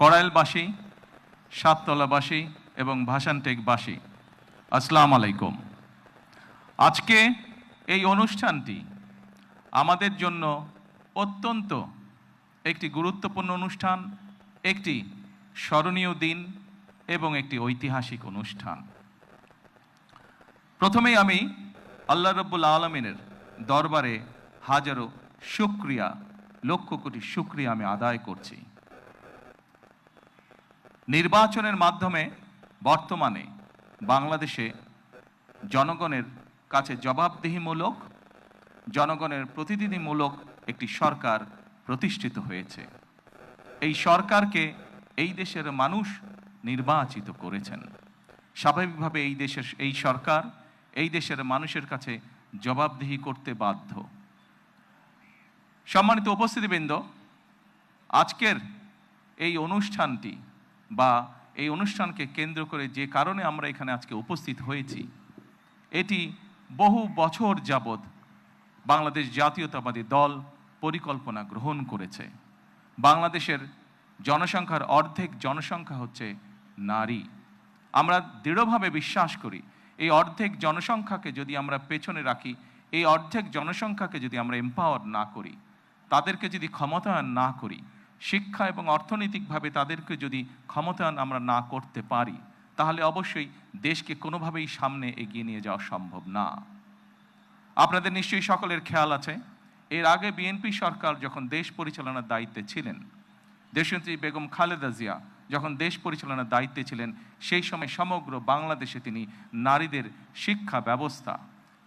কড়াইলবাসী, সাততলাবাসী এবং ভাসানটেকবাসী, আসসালামু আলাইকুম। আজকে এই অনুষ্ঠানটি আমাদের জন্য অত্যন্ত একটি গুরুত্বপূর্ণ অনুষ্ঠান, একটি স্মরণীয় দিন এবং একটি ঐতিহাসিক অনুষ্ঠান। প্রথমেই আমি আল্লাহ রাব্বুল আলামিনের দরবারে হাজারো শুকরিয়া, লক্ষ কোটি শুকরিয়া আমি আদায় করছি। নির্বাচনের মাধ্যমে বর্তমানে বাংলাদেশে জনগণের কাছে জবাবদিহিমূলক, জনগণের প্রতিনিধিমূলক একটি সরকার প্রতিষ্ঠিত হয়েছে। এই সরকারকে এই দেশের মানুষ নির্বাচিত করেছেন। স্বাভাবিকভাবে এই সরকার এই দেশের মানুষের কাছে জবাবদিহি করতে বাধ্য। সম্মানিত উপস্থিতিবৃন্দ, আজকের এই অনুষ্ঠানটি বা এই অনুষ্ঠানকে কেন্দ্র করে যে কারণে আমরা এখানে আজকে উপস্থিত হয়েছি, এটি বহু বছর যাবৎ বাংলাদেশ জাতীয়তাবাদী দল পরিকল্পনা গ্রহণ করেছে। বাংলাদেশের জনসংখ্যার অর্ধেক জনসংখ্যা হচ্ছে নারী। আমরা দৃঢ়ভাবে বিশ্বাস করি এই অর্ধেক জনসংখ্যাকে যদি আমরা পেছনে রাখি, এই অর্ধেক জনসংখ্যাকে যদি আমরা এম্পাওয়ার না করি, তাদেরকে যদি ক্ষমতায়ন না করি, শিক্ষা এবং অর্থনৈতিকভাবে তাদেরকে যদি ক্ষমতায়ন আমরা না করতে পারি, তাহলে অবশ্যই দেশকে কোনোভাবেই সামনে এগিয়ে নিয়ে যাওয়া সম্ভব না। আপনাদের নিশ্চয়ই সকলের খেয়াল আছে, এর আগে বিএনপি সরকার যখন দেশ পরিচালনার দায়িত্বে ছিলেন, দেশনেত্রী বেগম খালেদা জিয়া যখন দেশ পরিচালনার দায়িত্বে ছিলেন, সেই সময় সমগ্র বাংলাদেশে তিনি নারীদের শিক্ষা ব্যবস্থা,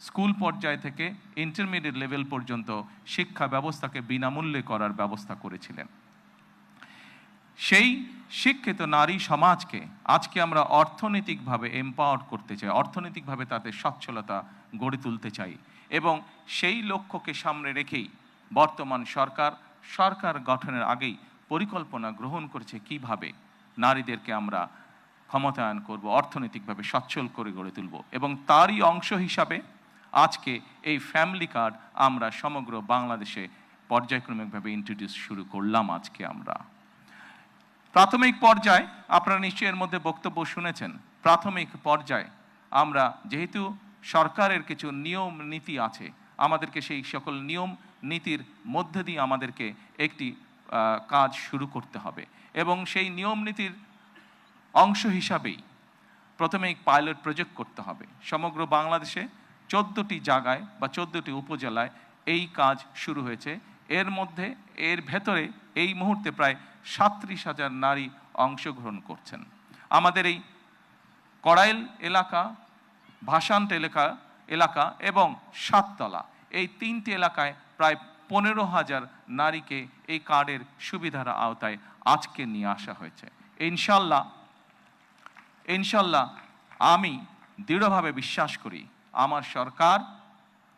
স্কুল পর্যায় থেকে ইন্টারমিডিয়েট লেভেল পর্যন্ত শিক্ষা ব্যবস্থাকে বিনামূল্যে করার ব্যবস্থা করেছিলেন। সেই শিক্ষিত নারী সমাজকে আজকে আমরা অর্থনৈতিকভাবে এম্পাওয়ার করতে চাই, অর্থনৈতিকভাবে তাদের সচ্ছলতা গড়ে তুলতে চাই, এবং সেই লক্ষ্যকে সামনে রেখেই বর্তমান সরকার গঠনের আগেই পরিকল্পনা গ্রহণ করেছে কিভাবে নারীদেরকে আমরা ক্ষমতায়ন করব, অর্থনৈতিকভাবে সচ্ছল করে গড়ে তুলব। এবং তারই অংশ হিসাবে আজকে এই ফ্যামিলি কার্ড আমরা সমগ্র বাংলাদেশে পর্যায়ক্রমিকভাবে ইন্ট্রোডিউস শুরু করলাম। আজকে আমরা প্রাথমিক পর্যায়ে, আপনারা নিশ্চয়ই এর মধ্যে বক্তব্য শুনেছেন, প্রাথমিক পর্যায়ে আমরা যেহেতু সরকারের কিছু নিয়ম নীতি আছে, আমাদেরকে সেই সকল নিয়ম নীতির মধ্যে দিয়ে আমাদেরকে একটি কাজ শুরু করতে হবে, এবং সেই নিয়ম নীতির অংশ হিসাবেই প্রথমে পাইলট প্রজেক্ট করতে হবে। সমগ্র বাংলাদেশে 14টি জায়গায় বা 14টি উপজেলায় এই কাজ শুরু হয়েছে। এর ভেতরে এই মুহূর্তে প্রায় 37,000 নারী অংশগ্রহণ করছেন। আমাদের এই কড়াইল এলাকা, ভাসান এলাকা এবং সাততলা, এই 3টি এলাকায় প্রায় 15,000 নারীকে এই কার্ডের সুবিধার আওতায় আজকে নিয়ে আসা হয়েছে। ইনশাল্লাহ আমি দৃঢ়ভাবে বিশ্বাস করি আমার সরকার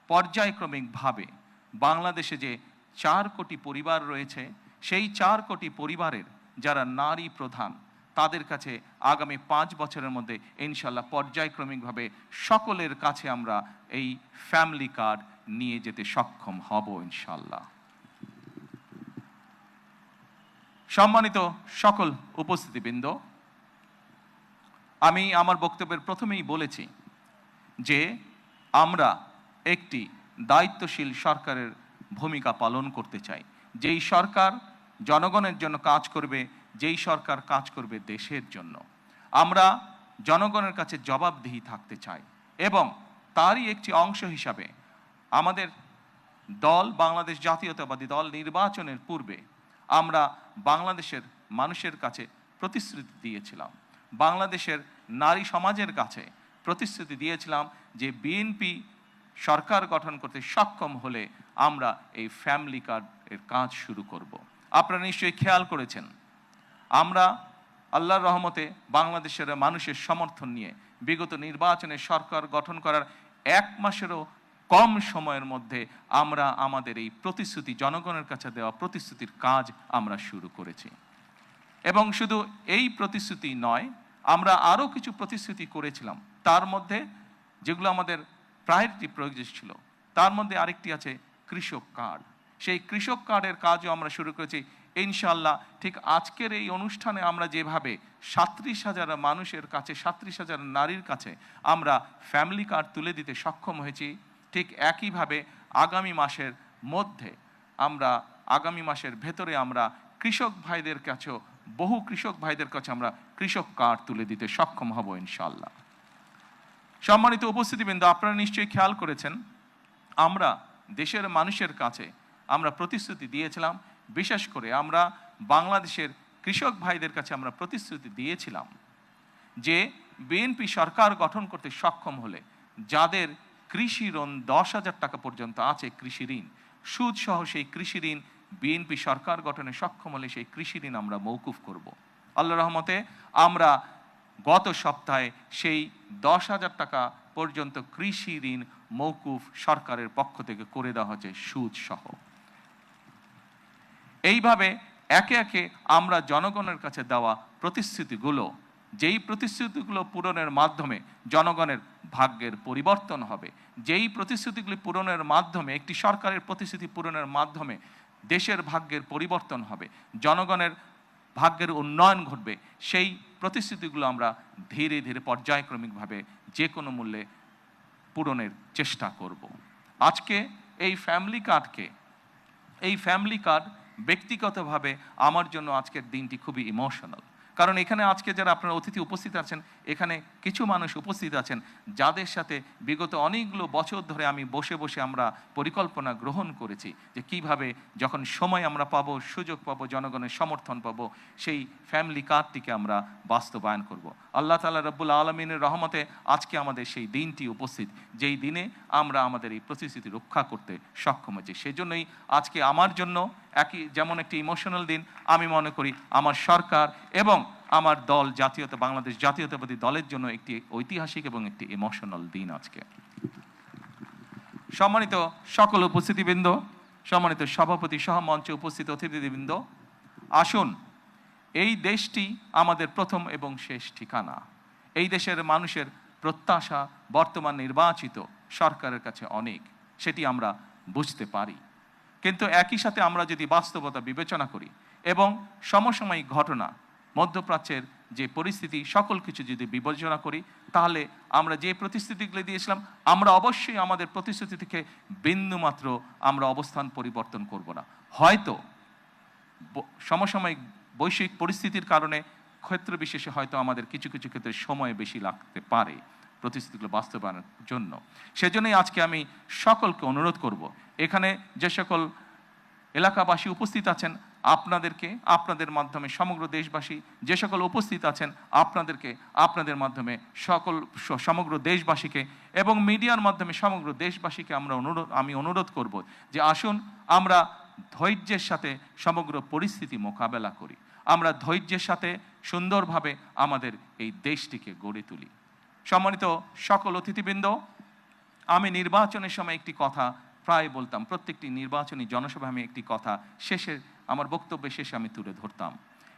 পর্যায়ক্রমিকভাবে বাংলাদেশে যে 4 কোটি পরিবার রয়েছে, সেই 4 কোটি পরিবারের যারা নারী প্রধান, তাদের কাছে আগামী 5 বছরের মধ্যে ইনশাল্লাহ পর্যায়ক্রমিকভাবে সকলের কাছে আমরা এই ফ্যামিলি কার্ড নিয়ে যেতে সক্ষম হব ইনশাল্লাহ। সম্মানিত সকল উপস্থিতিবৃন্দ, আমি আমার বক্তব্যের প্রথমেই বলেছি যে আমরা একটি দায়িত্বশীল সরকারের ভূমিকা পালন করতে চাই, যেই সরকার জনগণের জন্য কাজ করবে, যেই সরকার কাজ করবে দেশের জন্য। আমরা জনগণের কাছে জবাবদিহি থাকতে চাই, এবং তারই একটি অংশ হিসাবে আমাদের দল, বাংলাদেশ জাতীয়তাবাদী দল, নির্বাচনের পূর্বে আমরা বাংলাদেশের মানুষের কাছে প্রতিশ্রুতি দিয়েছিলাম, বাংলাদেশের নারী সমাজের কাছে প্রতিশ্রুতি দিয়েছিলাম যে বিএনপি সরকার গঠন করতে সক্ষম হলে আমরা এই ফ্যামিলি কার্ডের কাজ শুরু করব। আপনারা নিশ্চয়ই খেয়াল করেছেন, আমরা আল্লাহর রহমতে বাংলাদেশের মানুষের সমর্থন নিয়ে বিগত নির্বাচনে সরকার গঠন করার 1 মাসেরও কম সময়ের মধ্যে আমরা আমাদের এই প্রতিশ্রুতি, জনগণের কাছে দেওয়া প্রতিশ্রুতির কাজ আমরা শুরু করেছি। এবং শুধু এই প্রতিশ্রুতি নয়, আমরা আরও কিছু প্রতিশ্রুতি করেছিলাম, তার মধ্যে যেগুলো আমাদের প্রায়োরিটি প্রয়োজন ছিল, তার মধ্যে আরেকটি আছে কৃষক কার্ড। সেই কৃষক কার্ডের কাজও আমরা শুরু করেছি। ইনশাআল্লাহ ঠিক আজকের এই অনুষ্ঠানে আমরা যেভাবে ৩৭,০০০ মানুষের কাছে, ৩৭,০০০ নারীর কাছে আমরা ফ্যামিলি কার্ড তুলে দিতে সক্ষম হয়েছি, ঠিক একইভাবে আগামী মাসের মধ্যে আগামী মাসের ভেতরে আমরা কৃষক ভাইদের কাছেও, বহু কৃষক ভাইদের কাছে আমরা কৃষক কার্ড তুলে দিতে সক্ষম হব ইনশাআল্লাহ। সম্মানিত উপস্থিতিবৃন্দ, আপনারা নিশ্চয়ই খেয়াল করেছেন আমরা দেশের মানুষের কাছে আমরা প্রতিশ্রুতি দিয়েছিলাম, বিশেষ করে আমরা বাংলাদেশের কৃষক ভাইদের কাছে আমরা প্রতিশ্রুতি দিয়েছিলাম যে বিএনপি সরকার গঠন করতে সক্ষম হলে যাদের কৃষি ঋণ 10,000 টাকা পর্যন্ত আছে, কৃষি ঋণ সুদ সহ সেই কৃষি ঋণ বিএনপি সরকার গঠনে সক্ষম হলে সেই কৃষি ঋণ আমরা মওকুফ করব। আল্লাহর রহমতে আমরা গত সপ্তাহে সেই 10,000 টাকা পর্যন্ত কৃষি ঋণ মওকুফ সরকারের পক্ষ থেকে করে দেওয়া হচ্ছে সুদ সহ। এইভাবে একে একে আমরা জনগণের কাছে দেওয়া প্রতিশ্রুতিগুলো, যেই প্রতিশ্রুতিগুলো পূরণের মাধ্যমে জনগণের ভাগ্যের পরিবর্তন হবে, যেই প্রতিশ্রুতিগুলি পূরণের মাধ্যমে, একটি সরকারের প্রতিশ্রুতি পূরণের মাধ্যমে দেশের ভাগ্যের পরিবর্তন হবে, জনগণের ভাগ্যের উন্নয়ন ঘটবে, সেই প্রতিশ্রুতিগুলো আমরা ধীরে ধীরে পর্যায়ক্রমিকভাবে যে কোনো মূল্যে পূরণের চেষ্টা করব। আজকে এই ফ্যামিলি কার্ড ব্যক্তিগতভাবে আমার জন্য আজকের দিনটি খুবই ইমোশনাল। কারণ এখানে আজকে যারা আপনারা অতিথি উপস্থিত আছেন, এখানে কিছু মানুষ উপস্থিত আছেন যাদের সাথে বিগত অনেকগুলো বছর ধরে আমি বসে বসে আমরা পরিকল্পনা গ্রহণ করেছি যে কিভাবে যখন সময় আমরা পাবো, সুযোগ পাবো, জনগণের সমর্থন পাবো, সেই ফ্যামিলি কার্ডটিকে আমরা বাস্তবায়ন করব। আল্লাহ তাআলা রব্বুল আলামিনের রহমতে আজকে আমাদের সেই দিনটি উপস্থিত, যেই দিনে আমরা আমাদের এই প্রতিশ্রুতি রক্ষা করতে সক্ষম হয়েছি। সেজন্যই আজকে আমার জন্য যেমন একটি ইমোশনাল দিন, আমি মনে করি আমার সরকার এবং আমার দল বাংলাদেশ জাতীয়তাবাদী দলের জন্য একটি ঐতিহাসিক এবং একটি ইমোশনাল দিন আজকে। সম্মানিত সকল উপস্থিতিবৃন্দ, সম্মানিত সভাপতি সহ মঞ্চে উপস্থিত অতিথিবৃন্দ, আসুন, এই দেশটি আমাদের প্রথম এবং শেষ ঠিকানা। এই দেশের মানুষের প্রত্যাশা বর্তমান নির্বাচিত সরকারের কাছে অনেক, সেটি আমরা বুঝতে পারি। কিন্তু একই সাথে আমরা যদি বাস্তবতা বিবেচনা করি এবং সমসাময়িক ঘটনা, মধ্যপ্রাচ্যের যে পরিস্থিতি, সকল কিছু যদি বিবেচনা করি, তাহলে আমরা যে প্রতিশ্রুতিগুলি দিয়েছিলাম, আমরা অবশ্যই আমাদের প্রতিশ্রুতি থেকে বিন্দুমাত্র আমরা অবস্থান পরিবর্তন করব না। হয়তো সমসাময়িক বৈশ্বিক পরিস্থিতির কারণে ক্ষেত্র বিশেষে হয়তো আমাদের কিছু কিছু ক্ষেত্রে সময় বেশি লাগতে পারে প্রতিশ্রুতিগুলো বাস্তবায়নের জন্য। সেজন্যই আজকে আমি সকলকে অনুরোধ করব, এখানে যে সকল এলাকাবাসী উপস্থিত আছেন আপনাদেরকে, আপনাদের মাধ্যমে সমগ্র দেশবাসী যে সকল উপস্থিত আছেন আপনাদেরকে, আপনাদের মাধ্যমে সমগ্র দেশবাসীকে এবং মিডিয়ার মাধ্যমে সমগ্র দেশবাসীকে আমি অনুরোধ করব যে আসুন আমরা ধৈর্যের সাথে সমগ্র পরিস্থিতি মোকাবেলা করি, আমরা ধৈর্যের সাথে সুন্দরভাবে আমাদের এই দেশটিকে গড়ে তুলি। সম্মানিত সকল অতিথিবৃন্দ, আমি নির্বাচনের সময় একটি কথা প্রায় বলতাম, প্রত্যেকটি নির্বাচনী জনসভায় আমি একটি কথা আমার বক্তব্যের শেষে আমি তুলে ধরতাম।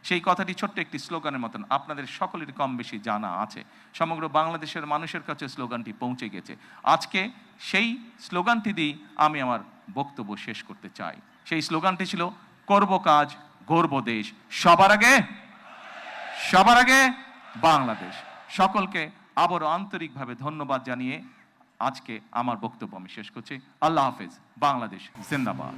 সেই কথাটি ছোট্ট একটি স্লোগানের মতন, আপনাদের সকলের কম বেশি জানা আছে, সমগ্র বাংলাদেশের মানুষের কাছে স্লোগানটি পৌঁছে গেছে। আজকে সেই স্লোগানটি দিয়ে আমি আমার বক্তব্য শেষ করতে চাই। সেই স্লোগানটি ছিল, করব কাজ, গড়ব দেশ, সবার আগে বাংলাদেশ। সকলকে আবারও আন্তরিকভাবে ধন্যবাদ জানিয়ে আজকে আমার বক্তব্য আমি শেষ করছি। আল্লাহ হাফেজ। বাংলাদেশ জিন্দাবাদ।